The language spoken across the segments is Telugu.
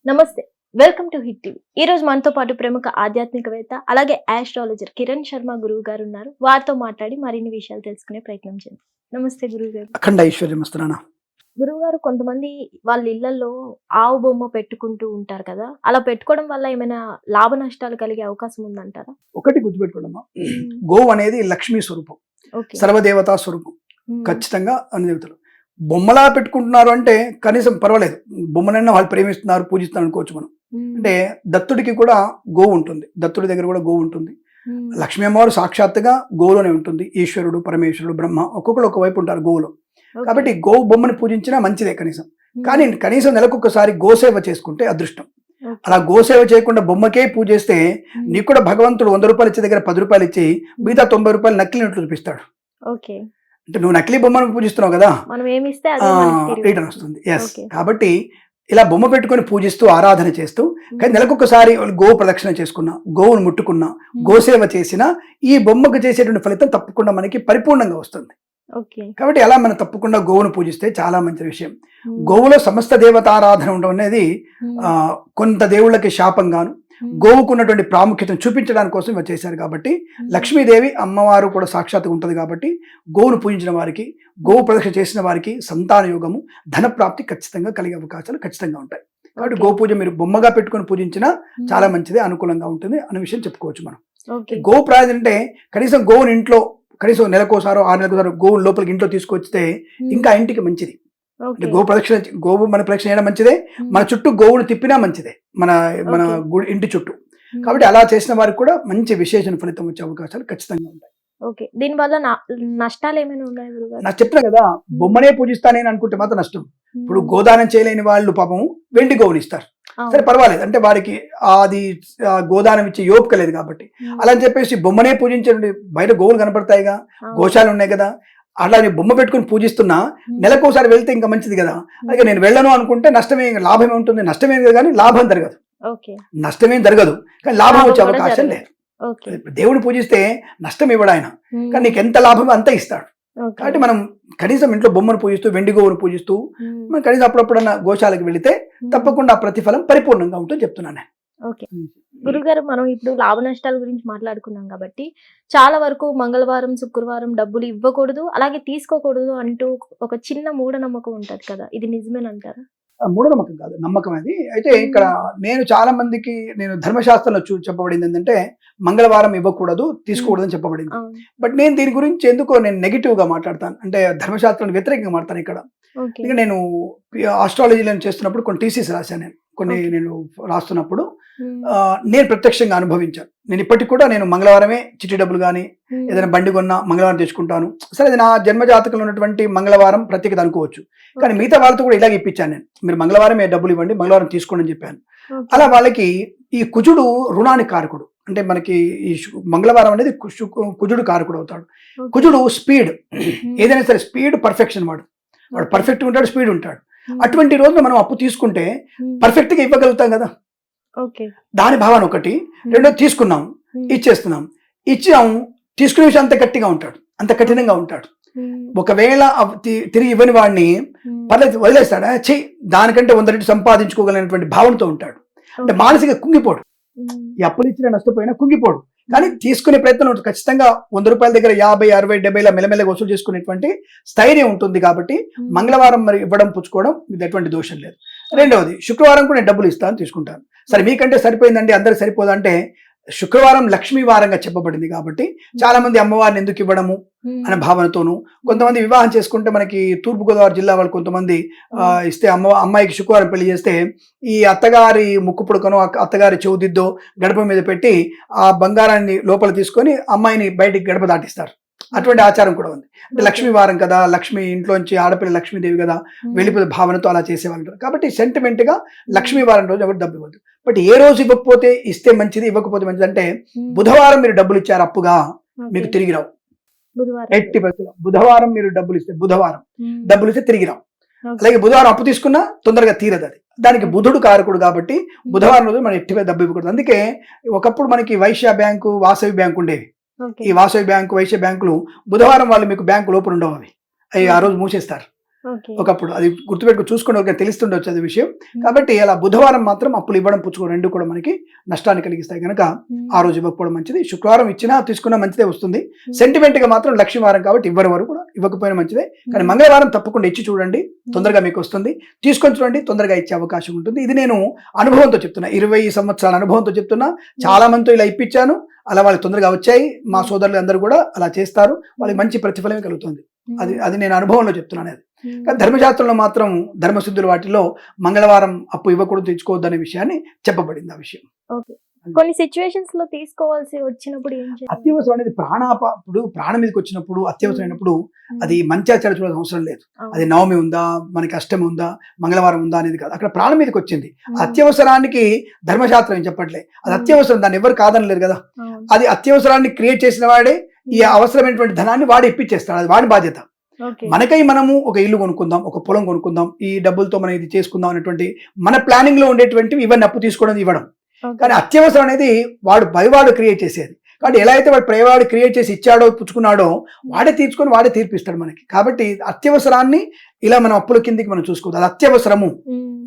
నమస్తే. Welcome to hit TV. ఈ రోజు మనతో పాటు ప్రముఖ ఆధ్యాత్మికవేత్త అలాగే ఆస్ట్రాలజర్ కిరణ్ శర్మ గురువు గారు ఉన్నారు. వారితో మాట్లాడి మరిన్ని విషయాలు తెలుసుకునే ప్రయత్నం చేద్దాం. నమస్తే గురువు గారు. అఖండ ఐశ్వర్యం వస్తున్నానా. గురువు గారు, కొంతమంది వాళ్ళ ఇళ్లలో ఆవు బొమ్మ పెట్టుకుంటూ ఉంటారు కదా, అలా పెట్టుకోవడం వల్ల ఏమైనా లాభ నష్టాలు కలిగే అవకాశం ఉందంటారా? ఒకటి గుర్తుపెట్టుకోవడమ్మా, గోవు అనేది లక్ష్మీ స్వరూపం, సర్వదేవతా స్వరూపం. ఖచ్చితంగా అన్ని దేవతలు బొమ్మలా పెట్టుకుంటున్నారు అంటే కనీసం పర్వాలేదు, బొమ్మనైనా వాళ్ళు ప్రేమిస్తున్నారు, పూజిస్తున్నారు అనుకోవచ్చు మనం. అంటే దత్తుడికి కూడా గోవు ఉంటుంది, దత్తుడి దగ్గర కూడా గోవు ఉంటుంది. లక్ష్మీ అమ్మవారు సాక్షాత్తుగా గోవులోనే ఉంటుంది. ఈశ్వరుడు, పరమేశ్వరుడు, బ్రహ్మ ఒక్కొక్కరు ఒకవైపు ఉంటారు గోవులో. కాబట్టి గోవు బొమ్మను పూజించినా మంచిదే కనీసం. కానీ కనీసం నెలకొకసారి గోసేవ చేసుకుంటే అదృష్టం. అలా గోసేవ చేయకుండా బొమ్మకే పూజిస్తే నీకు కూడా భగవంతుడు 100 రూపాయలు ఇచ్చే దగ్గర 10 రూపాయలు ఇచ్చి మిగతా 90 రూపాయలు నకిలీ నోట్లు చూపిస్తాడు. అంటే నువ్వు నకిలీ బొమ్మను పూజిస్తున్నావు కదా, రిటర్న్ వస్తుంది. ఎస్, కాబట్టి ఇలా బొమ్మ పెట్టుకొని పూజిస్తూ ఆరాధన చేస్తూ, కానీ నెలకొకసారి గోవు ప్రదక్షిణ చేసుకున్నా, గోవును ముట్టుకున్నా, గోసేవ చేసినా ఈ బొమ్మకు చేసేటువంటి ఫలితం తప్పకుండా మనకి పరిపూర్ణంగా వస్తుంది. కాబట్టి అలా మనం తప్పకుండా గోవును పూజిస్తే చాలా మంచి విషయం. గోవులో సమస్త దేవతారాధన ఉండడం అనేది కొంత దేవుళ్ళకి శాపంగాను, గోవుకున్నటువంటి ప్రాముఖ్యతను చూపించడానికి కోసం ఇవి చేశారు. కాబట్టి లక్ష్మీదేవి అమ్మవారు కూడా సాక్షాత్తుగా ఉంటుంది. కాబట్టి గోవును పూజించిన వారికి, గోవు ప్రదక్షిణ చేసిన వారికి సంతాన యోగము, ధన ప్రాప్తి ఖచ్చితంగా కలిగే అవకాశాలు ఖచ్చితంగా ఉంటాయి. కాబట్టి గో పూజ మీరు బొమ్మగా పెట్టుకొని పూజించినా చాలా మంచిది, అనుకూలంగా ఉంటుంది అనే విషయం చెప్పుకోవచ్చు మనం. గోవు ప్రార్థన అంటే కనీసం గోవుని ఇంట్లో కనీసం నెలకోసారో 6 నెలకోసారో గోవు లోపలికి ఇంట్లో తీసుకొచ్చితే ఇంకా ఇంటికి మంచిది. అంటే గోవు ప్రదక్షిణ, గోవు మన ప్రదక్షిణ చేయడం మంచిదే, మన చుట్టూ గోవును తిప్పినా మంచిదే, మన మన ఇంటి చుట్టూ. కాబట్టి అలా చేసిన వారికి కూడా మంచి విశేషణ ఫలితం వచ్చే అవకాశాలు ఖచ్చితంగా ఉంటాయి. దీని వల్ల నష్టాలు ఏమైనా ఉన్నాయి? నాకు చెప్పిన కదా, బొమ్మనే పూజిస్తానని అనుకుంటే మాత్రం నష్టం. ఇప్పుడు గోదానం చేయలేని వాళ్ళు పాపం వెండి గోవుని ఇస్తారు, సరే పర్వాలేదు, అంటే వారికి అది గోదానం ఇచ్చే యోపిక లేదు కాబట్టి. అలా అని చెప్పేసి బొమ్మనే పూజించండి, బయట గోవులు కనపడతాయిగా, గోశాలు ఉన్నాయి కదా, అట్లా బొమ్మ పెట్టుకుని పూజిస్తున్నా నెలకోసారి వెళ్తే ఇంకా మంచిది కదా. అలాగే నేను వెళ్ళను అనుకుంటే నష్టమే, లాభమే ఉంటుంది. నష్టమే కానీ లాభం జరగదు, నష్టమేం జరగదు, కానీ లాభం వచ్చే అవకాశం లేదు. దేవుడు పూజిస్తే నష్టం ఇవ్వడు ఆయన, కానీ నీకు ఎంత లాభమో అంత ఇస్తాడు. కాబట్టి మనం కనీసం ఇంట్లో బొమ్మను పూజిస్తూ, వెండి గోవును పూజిస్తూ, మనం కనీసం అప్పుడప్పుడన్నా గోశాలకు వెళితే తప్పకుండా ప్రతిఫలం పరిపూర్ణంగా ఉంటుంది చెప్తున్నాను. గురుగారు, మనం ఇప్పుడు లాభ నష్టాల గురించి మాట్లాడుకున్నాం కాబట్టి చాలా వరకు మంగళవారం, శుక్రవారం డబ్బులు ఇవ్వకూడదు, అలాగే తీసుకోకూడదు అంటూ ఒక చిన్న మూఢనమ్మకం ఉంటది కదా, ఇది నిజమేనంటారా? మూఢనమ్మకం కాదు, నమ్మకం అది. అయితే ఇక్కడ నేను చాలా మందికి, నేను ధర్మశాస్త్రంలో చెప్పబడింది ఏంటంటే మంగళవారం ఇవ్వకూడదు, తీసుకోకూడదు అని చెప్పబడింది. బట్ నేను దీని గురించి ఎందుకో నేను నెగిటివ్ గా మాట్లాడతాను, అంటే ధర్మశాస్త్రానికి వ్యతిరేకంగా మాట్లాడతాను ఇక్కడ. ఇక నేను ఆస్ట్రాలజీలో చేస్తున్నప్పుడు కొన్ని థీసిస్ రాశాను, నేను రాస్తున్నప్పుడు నేను ప్రత్యక్షంగా అనుభవించాను. నేను ఇప్పటికి కూడా నేను మంగళవారమే చిట్టి డబ్బులు కానీ ఏదైనా బండి కొన్నా మంగళవారం తెచ్చుకుంటాను. సరే, అది నా జన్మజాతకంలో ఉన్నటువంటి మంగళవారం ప్రత్యేకత అనుకోవచ్చు, కానీ మిగతా వాళ్ళతో కూడా ఇలాగ ఇప్పించాను నేను. మీరు మంగళవారం డబ్బులు ఇవ్వండి, మంగళవారం తీసుకోండి అని చెప్పాను. అలా వాళ్ళకి ఈ కుజుడు రుణానికి కారకుడు, అంటే మనకి ఈ మంగళవారం అనేది కుజుడు కారకుడు అవుతాడు. కుజుడు స్పీడ్, ఏదైనా సరే స్పీడ్ పర్ఫెక్షన్, వాడు పర్ఫెక్ట్గా ఉంటాడు, స్పీడ్ ఉంటాడు. అటువంటి రోజున మనం అప్పు తీసుకుంటే పర్ఫెక్ట్గా ఇవ్వగలుగుతాం కదా, దాని భావన ఒకటి. రెండోది తీసుకున్నాం, ఇచ్చేస్తున్నాం, ఇచ్చాం, తీసుకునే విషయం అంత గట్టిగా ఉంటాడు, అంత కఠినంగా ఉంటాడు. ఒకవేళ తిరిగి ఇవ్వని వాడిని పర్లేదు వదిలేస్తాడా, చెయ్యి, దానికంటే 100 రెట్లు సంపాదించుకోగలిగినటువంటి భావనతో ఉంటాడు. అంటే మానసిక కుంగిపోడు, ఈ అప్పులు ఇచ్చిన నష్టపోయినా కుంగిపోడు, కానీ తీసుకునే ప్రయత్నం ఉంటుంది. ఖచ్చితంగా 100 రూపాయల దగ్గర 50, 60, 70 మెల్లమెల్లగా వసూలు చేసుకునేటువంటి స్థైర్యం ఉంటుంది. కాబట్టి మంగళవారం మరి ఇవ్వడం, పుచ్చుకోవడం ఇది ఎటువంటి దోషం లేదు. రెండవది, శుక్రవారం కూడా నేను డబ్బులు ఇస్తాను, తీసుకుంటాను. సరే, మీకంటే సరిపోయిందండి, అందరికి సరిపోదంటే శుక్రవారం లక్ష్మీ వారంగా చెప్పబడింది. కాబట్టి చాలా మంది అమ్మవారిని ఎందుకు ఇవ్వడము అనే భావనతోనూ, కొంతమంది వివాహం చేసుకుంటే మనకి తూర్పుగోదావరి జిల్లా వాళ్ళు కొంతమంది ఇస్తే అమ్మాయికి శుక్రవారం పెళ్లి చేస్తే ఈ అత్తగారి ముక్కు పుడకనో అత్తగారి చెవుదిద్దో గడప మీద పెట్టి ఆ బంగారాన్ని లోపల తీసుకొని అమ్మాయిని బయటికి గడప దాటిస్తారు. అటువంటి ఆచారం కూడా ఉంది. అంటే లక్ష్మీ వారం కదా, లక్ష్మి ఇంట్లోంచి ఆడపిల్ల లక్ష్మీదేవి కదా, వెళ్ళిపోతే భావనతో అలా చేసేవాళ్ళు. కాబట్టి సెంటిమెంట్ గా లక్ష్మీ వారం రోజు ఎవరు డబ్బు ఇవ్వద్దు. బట్ ఏ రోజు ఇవ్వకపోతే ఇస్తే మంచిది, ఇవ్వకపోతే మంచిది అంటే బుధవారం మీరు డబ్బులు ఇచ్చారు అప్పుగా, మీకు తిరిగి రావు. 80% బుధవారం మీరు డబ్బులు ఇస్తే, బుధవారం డబ్బులు ఇస్తే తిరిగి రావు. అలాగే బుధవారం అప్పు తీసుకున్నా తొందరగా తీరదు, అది దానికి బుధుడు కారకుడు. కాబట్టి బుధవారం రోజు మనం ఎట్టిగా డబ్బు ఇవ్వకూడదు. అందుకే ఒకప్పుడు మనకి వైశ్య బ్యాంకు, వాసవి బ్యాంకు ఉండేవి. ఈ వాసవి బ్యాంకు, వైశ్య బ్యాంకులు బుధవారం వాళ్ళు మీకు బ్యాంకు లోపల ఉండవు, అవి ఆ రోజు మూసేస్తారు. ఓకే. ఒకప్పుడు అది గుర్తుపెట్టుకు చూసుకుని ఒక తెలుస్తుండొచ్చు అది విషయం. కాబట్టి అలా బుధవారం మాత్రం అప్పులు ఇవ్వడం పుచ్చుకోవడం రెండు కూడా మనకి నష్టాన్ని కలిగిస్తాయి కనుక ఆ రోజు ఇవ్వకపోవడం మంచిది. శుక్రవారం ఇచ్చినా తీసుకున్నా మంచిదే వస్తుంది. సెంటిమెంట్ గా మాత్రం లక్ష్మీవారం కాబట్టి ఇవ్వని వరకు కూడా ఇవ్వకపోయినా మంచిదే. కానీ మంగళవారం తప్పకుండా ఇచ్చి చూడండి, తొందరగా మీకు వస్తుంది. తీసుకొని చూడండి, తొందరగా ఇచ్చే అవకాశం ఉంటుంది. ఇది నేను అనుభవంతో చెప్తున్నా, 20 సంవత్సరాల అనుభవంతో చెప్తున్నా. చాలా మందితో ఇలా ఇప్పించాను, అలా వాళ్ళు తొందరగా వచ్చాయి. మా సోదరులు అందరూ కూడా అలా చేస్తారు, వాళ్ళకి మంచి ప్రతిఫలం కలుగుతుంది. అది నేను అనుభవంలో చెప్తున్నాను. అది కానీ ధర్మశాస్త్రంలో మాత్రం ధర్మశుద్ధుల వాటిలో మంగళవారం అప్పు ఇవ్వకూడదు, తెచ్చుకోవద్దు అనే విషయాన్ని చెప్పబడింది. ఆ విషయం కొన్ని సిచ్యువేషన్స్ లో తీసుకోవాల్సి వచ్చినప్పుడు ఏం చేయాలి? అత్యవసరం అనేది ఇప్పుడు ప్రాణం మీదకి వచ్చినప్పుడు అత్యవసరమైనప్పుడు అది మంచిగా చెడు చూడాల్సిన అవసరం లేదు. అది నవమి ఉందా, మనకి అష్టమి ఉందా, మంగళవారం ఉందా అనేది కాదు. అక్కడ ప్రాణం మీదకి వచ్చింది. అత్యవసరానికి ధర్మశాస్త్రం ఏం చెప్పట్లే, అది అత్యవసరం, దాన్ని ఎవరు కాదనలేరు కదా. అది అత్యవసరాన్ని క్రియేట్ చేసిన వాడే ఈ అవసరమైనటువంటి ధనాన్ని వాడు ఇప్పించేస్తాడు, అది వాడి బాధ్యత. మనకై మనము ఒక ఇల్లు కొనుక్కుందాం, ఒక పొలం కొనుక్కుందాం, ఈ డబ్బులతో మనం ఇది చేసుకుందాం అనేటువంటి మన ప్లానింగ్ లో ఉండేటువంటివి ఇవన్నీ అప్పు తీసుకోవడం ఇవ్వడం. కానీ అత్యవసరం అనేది వాడు క్రియేట్ చేసేది. కాబట్టి ఎలా అయితే వాడు క్రియేట్ చేసి ఇచ్చాడో పుచ్చుకున్నాడో వాడే తీర్చుకొని వాడే తీర్పిస్తాడు మనకి. కాబట్టి అత్యవసరాన్ని ఇలా మనం అప్పుల కిందికి మనం చూసుకోవద్దు, అది అత్యవసరము,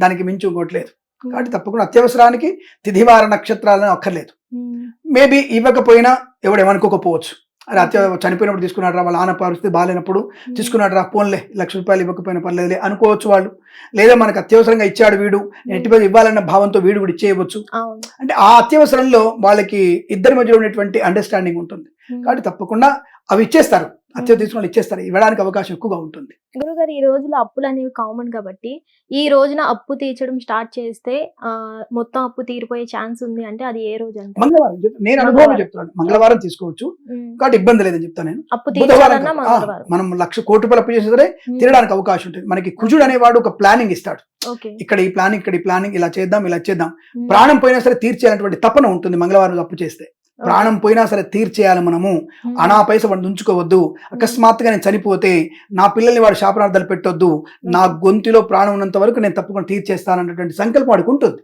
దానికి మించి ఇంకోట్లేదు. కాబట్టి తప్పకుండా అత్యవసరానికి తిథివార నక్షత్రాలను అక్కర్లేదు. మేబీ ఇవ్వకపోయినా ఎవడు ఏమనుకోకపోవచ్చు, అది చనిపోయినప్పుడు తీసుకున్నాడు రా, వాళ్ళ ఆన పరిస్థితి బాగాలేనప్పుడు తీసుకున్నాడు రా, పోన్లే ₹1,00,000 ఇవ్వకపోయినా పర్లేదులే అనుకోవచ్చు వాళ్ళు. లేదా మనకు అత్యవసరంగా ఇచ్చాడు వీడు, ఎట్టిపోయి ఇవ్వాలన్న భావంతో వీడు కూడా ఇచ్చేయవచ్చు. అంటే ఆ అత్యవసరంలో వాళ్ళకి ఇద్దరి మధ్యలో ఉన్నటువంటి అండర్స్టాండింగ్ ఉంటుంది. కాబట్టి తప్పకుండా అవి ఇచ్చేస్తారు, అత్యవసర తీసుకున్న ఇచ్చేస్తారు, ఇవ్వడానికి అవకాశం ఎక్కువగా ఉంటుంది. గురుగారు, ఈ రోజులో అప్పులు అనేవి కామన్ కాబట్టి ఈ రోజున అప్పు తీర్చడం స్టార్ట్ చేస్తే మొత్తం అప్పు తీరిపోయే ఛాన్స్ ఉంది అంటే అది ఏ రోజు అంటే? మంగళవారం. నేను అనుభవం చెప్తున్నాను, మంగళవారం తీసుకోవచ్చు కాబట్టి ఇబ్బంది లేదని చెప్తాను నేను. అప్పు బుధవారం మనం ₹1,00,000 అప్పు చేసిన సరే తీరడానికి అవకాశం ఉంటుంది. మనకి కుజుడు అనేవాడు ఒక ప్లానింగ్ ఇస్తాడు, ఇక్కడ ఈ ప్లానింగ్ ఇలా చేద్దాం. ప్రాణం పోయినా సరే తీర్చేయాలన్నటువంటి తపన ఉంటుంది మంగళవారం అప్పు చేస్తే. ప్రాణం పోయినా సరే తీర్చేయాలి మనము, అనా పైస వాడిని ఉంచుకోవద్దు. అకస్మాత్తుగా నేను చనిపోతే నా పిల్లల్ని వాడు శాపనార్థాలు పెట్టొద్దు, నా గొంతులో ప్రాణం ఉన్నంత వరకు నేను తప్పకుండా తీర్చేస్తానన్నటువంటి సంకల్పం వాడికి ఉంటుంది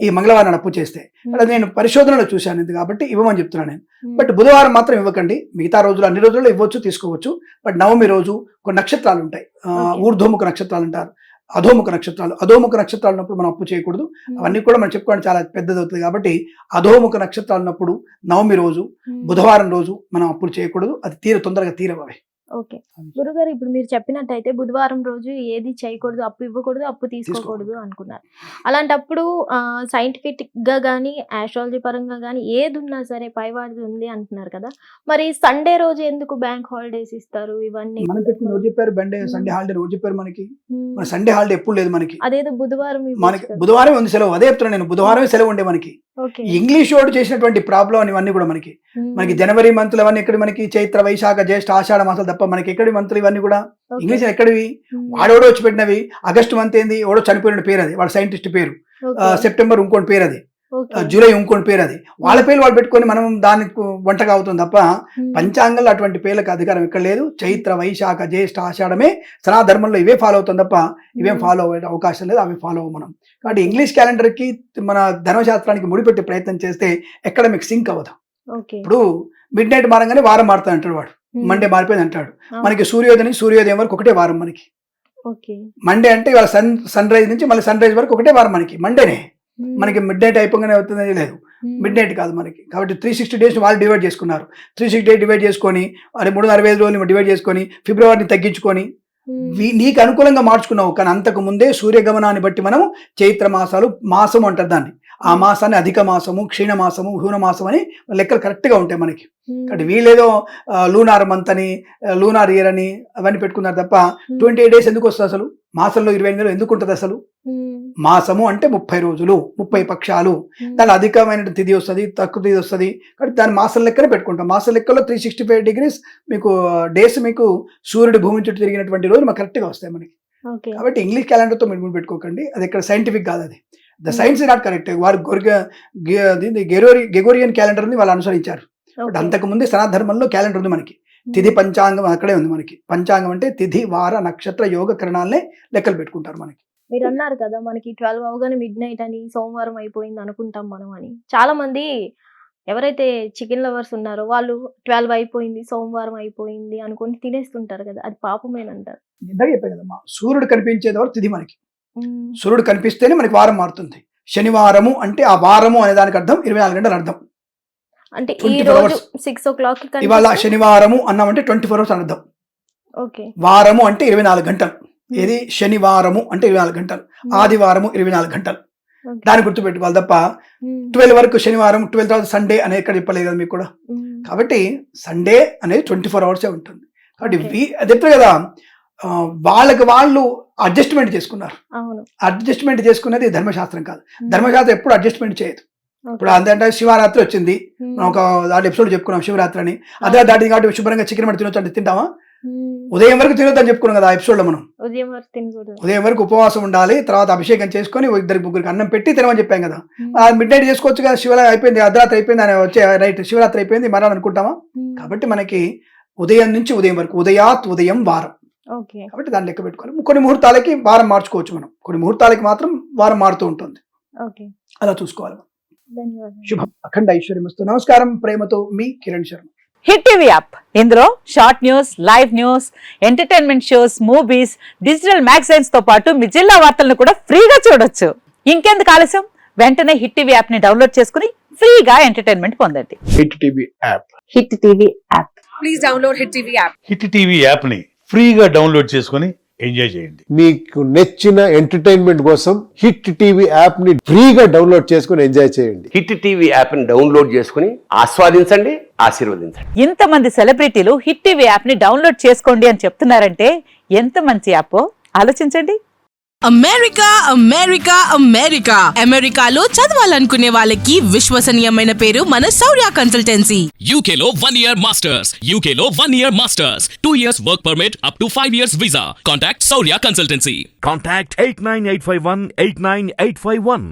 ఈ మంగళవారం అప్పు చేస్తే. అది నేను పరిశోధనలో చూశాను, ఇది కాబట్టి ఇవ్వమని చెప్తున్నాను నేను. బట్ బుధవారం మాత్రం ఇవ్వకండి, మిగతా రోజులు అన్ని రోజుల్లో ఇవ్వచ్చు, తీసుకోవచ్చు. బట్ నవమి రోజు కొన్ని నక్షత్రాలు ఉంటాయి, ఊర్ధ్వముఖ నక్షత్రాలు అంటారు, అధోముఖ నక్షత్రాలు ఉన్నప్పుడు మనం అప్పు చేయకూడదు. అవన్నీ కూడా మనం చెప్పుకోవడం చాలా పెద్దది అవుతుంది. కాబట్టి అధోముఖ నక్షత్రాలు ఉన్నప్పుడు నవమి రోజు, బుధవారం రోజు మనం అప్పులు చేయకూడదు, అది తొందరగా తీరవే. ఓకే గురుగారు, ఇప్పుడు మీరు చెప్పినట్టయితే బుధవారం రోజు ఏది చేయకూడదు, అప్పు ఇవ్వకూడదు, అప్పు తీసుకోకూడదు అనుకున్నారు. అలాంటప్పుడు సైంటిఫిక్ గా కానీ ఆస్ట్రాలజీ పరంగా కానీ ఏది ఉన్నా సరే పైవాడిది ఉంది అంటున్నారు కదా, మరి సండే రోజు ఎందుకు బ్యాంక్ హాలిడేస్ ఇస్తారు? ఇవన్నీ ఎవరు చెప్పారు? సండే హాలిడే రోజు చెప్పారు మనకి. సండే హాలిడే ఎప్పుడు లేదు మనకి, అదేదో బుధవారం మనకి బుధవారం ఉంది సెలవు. అదే చెప్తున్నా నేను, బుధవారమే సెలవు ఉండే మనకి. ఇంగ్లీష్ వాడు చేసినటువంటి ప్రాబ్లం ఇవన్నీ కూడా మనకి జనవరి మంత్లు అవన్నీ ఎక్కడ మనకి, చైత్ర వైశాఖ జ్యేష్ఠ ఆషాఢ మాసాలు తప్ప మనకి ఎక్కడి మంత్రులు ఇవన్నీ కూడా ఇంగ్లీష్ ఎక్కడివి? వాడెవడో వచ్చి పెట్టినవి. ఆగస్టు మంత్ ఏంది, ఎవడో చనిపోయిన పేరు అది, వాడు సైంటిస్ట్ పేరు. సెప్టెంబర్ ఇంకోటి పేరు అది, జూలై ఇంకోటి పేరు అది. వాళ్ళ పేర్లు వాళ్ళు పెట్టుకొని మనం దానికి వంటగా అవుతుంది తప్ప పంచాంగంలో అటువంటి పేర్లకు అధికారం ఎక్కడ లేదు. చైత్ర వైశాఖ జ్యేష్ఠ ఆషాఢమే సనాధర్మంలో ఇవే ఫాలో అవుతుంది తప్ప ఇవేం ఫాలో అయ్యే అవకాశం లేదు, అవి ఫాలో మనం. కాబట్టి ఇంగ్లీష్ క్యాలెండర్ కి మన ధర్మశాస్త్రానికి ముడిపెట్టే ప్రయత్నం చేస్తే ఎక్కడ మీకు సింక్ అవ్వదు. ఇప్పుడు మిడ్ నైట్ మారంగానే వారం మారుతుంది అంటాడు వాడు, మండే మారిపోయింది అంటాడు. మనకి సూర్యోదయం వరకు ఒకటే వారం మనకి. మండే అంటే ఇవాళ సన్ రైజ్ నుంచి మళ్ళీ సన్ రైజ్ వరకు ఒకటే వారం మనకి, మండేనే. మనకి మిడ్ నైట్ అయిపోగానే అవుతుంది లేదు, మిడ్ నైట్ కాదు మనకి. కాబట్టి 360 days వాళ్ళు డివైడ్ చేసుకున్నారు. 360 days డివైడ్ చేసుకొని, అది 365 రోజులు డివైడ్ చేసుకొని, ఫిబ్రవరిని తగ్గించుకొని నీకు అనుకూలంగా మార్చుకున్నావు. కానీ అంతకు ముందే సూర్యగమనాన్ని బట్టి మనం చైత్ర మాసం అంటారు దాన్ని. ఆ మాసాన్ని అధిక మాసము, క్షీణ మాసము, హూన మాసం అని లెక్కలు కరెక్ట్గా ఉంటాయి మనకి. కాబట్టి వీళ్ళేదో లూనార్ మంత్ అని, లూనార్ ఇయర్ అని అవన్నీ పెట్టుకున్నారు తప్ప 28 days ఎందుకు వస్తుంది అసలు? మాసంలో 28 నెలలు ఎందుకు ఉంటుంది అసలు? మాసము అంటే 30 రోజులు, 30 పక్షాలు. దాని అధికమైన తిథి వస్తుంది, తక్కువ తిథి వస్తుంది. కాబట్టి దాని మాసం లెక్కనే పెట్టుకుంటాం. మాసం లెక్కలో 365 degrees మీకు డేస్, మీకు సూర్యుడు భూమి చుట్టూ తిరిగినటువంటి రోజులు మాకు కరెక్ట్గా వస్తాయి మనకి. కాబట్టి ఇంగ్లీష్ క్యాలెండర్తో మీరు పెట్టుకోకండి, అది ఇక్కడ సైంటిఫిక్ కాదు, అది the science is not correct. వారు గెగోరియన్ క్యాలెండర్ ని వాళ్ళు అనుసరించారు. అంతకుముందే సనాధర్మంలో క్యాలెండర్ ఉంది మనకి. తిథి పంచాంగం అక్కడే ఉంది మనకి. పంచాంగం అంటే తిథి వార నక్షత్ర యోగ కిరణాలనే లెక్కలు పెట్టుకుంటారు మనకి. మీరు అన్నారు కదా మనకి 12 అవగానే మిడ్ నైట్ అని, సోమవారం అయిపోయింది అనుకుంటాం మనం అని. చాలా మంది ఎవరైతే చికెన్ లవర్స్ ఉన్నారో వాళ్ళు 12 అయిపోయింది, సోమవారం అయిపోయింది అనుకొని తినేస్తుంటారు కదా, అది పాపమేనంటారు. ఇందాక చెప్పాను కదమ్మా, సూర్యుడు కనిపించేది వరకు తిది మనకి. సూర్యుడు కనిపిస్తేనే మనకి వారం మారుతుంది. శనివారము అంటే ఆ వారము అనే దానికి అర్థం 24 గంటలు అర్థం. అంటే ఈ 24 రోజు hours. 6 o'clock ఇవాళ శనివారము అన్నామంటే 24 hours అని అర్థం. ఓకే. వారము అంటే 24 గంటలు. ఏది శనివారము అంటే 24 గంటలు, ఆదివారము 24 గంటలు. దాన్ని గుర్తుపెట్టుకోవాలి తప్ప 12 వరకు శనివారం, 12 తర్వాత సండే అనేది ఎక్కడ చెప్పలేదు కదా మీకు కూడా. కాబట్టి సండే అనేది 24 hours ఉంటుంది. కాబట్టి అది చెప్తారు కదా, వాళ్ళకి వాళ్ళు అడ్జస్ట్మెంట్ చేసుకున్నారు. అడ్జస్ట్మెంట్ చేసుకున్నది ధర్మశాస్త్రం కాదు. ధర్మశాస్త్రం ఎప్పుడు అడ్జస్ట్మెంట్ చేయదు. ఇప్పుడు అంతే శివరాత్రి వచ్చింది, మనం ఒక దాంట్లో ఎపిసోడ్ చెప్పుకున్నాం శివరాత్రి అని. అదే దాటి కాబట్టి శుభ్రంగా చికెన్ మటన్ తినొచ్చు అంటే తింటామా? ఉదయం వరకు తినొద్దు అని చెప్పుకున్నాం కదా ఆ ఎపిసోడ్ లో మనం. ఉదయం వరకు ఉపవాసం ఉండాలి, తర్వాత అభిషేకం చేసుకొని 2-3 అన్నం పెట్టి తినమని చెప్పాం కదా. మిడ్ నైట్ చేసుకోవచ్చు కదా, శివరాత్రి అయిపోయింది, అర్ధరాత్రి అయిపోయింది అని వచ్చే నైట్ శివరాత్రి అయిపోయింది మరణం అనుకుంటామా? కాబట్టి మనకి ఉదయం నుంచి ఉదయం వరకు ఉదయాత్ ఉదయం వారం. కాబట్టి దాన్ని లెక్క పెట్టుకోవాలి. కొన్ని ముహూర్తాలకి వారం మార్చుకోవచ్చు మనం, కొన్ని ముహూర్తాలకి మాత్రం వారం మారుతూ ఉంటుంది. అలా చూసుకోవాలి. శుభం, అఖండ ఐశ్వర్యమస్తు. నమస్కారం, ప్రేమతో మీ Kiran Sharma. Hit TV app, ఇందులో short news, live news, entertainment shows, movies, digital magazines తో పాటు మీ జిల్లా వార్తలను కూడా ఫ్రీగా చూడొచ్చు. ఇంకెందుకు ఆలస్యం, వెంటనే హిట్ టీవీ యాప్ ని డౌన్లోడ్ చేసుకుని ఫ్రీగా ఎంటర్టైన్మెంట్ పొందండి. Hit TV app, hit TV app, please download hit TV app. Hit TV app ని ఫ్రీగా డౌన్లోడ్ చేసుకుని ఎంజాయ్ చేయండి. మీకు నచ్చిన ఎంటర్టైన్మెంట్ కోసం హిట్ టీవీ యాప్ ని ఫ్రీగా డౌన్లోడ్ చేసుకుని ఎంజాయ్ చేయండి. హిట్ టీవీ యాప్ ని డౌన్లోడ్ చేసుకుని ఆస్వాదించండి, ఆశీర్వదించండి. ఇంతమంది సెలబ్రిటీలు హిట్ టీవీ యాప్ ని డౌన్లోడ్ చేసుకోండి అని చెప్తున్నారంటే ఎంత మంచి యాప్ ఆలోచించండి. అమెరికా అమెరికా అమెరికా అమెరికాలో చదవాలనుకునే వాళ్ళకి విశ్వసనీయమైన పేరు మన శౌర్య కన్సల్టెన్సీ. UK లో 1 year masters, UK లో 1 year masters, 2 years work permit up to 5 years visa. Contact Saurya Consultancy. Contact 89851 89851.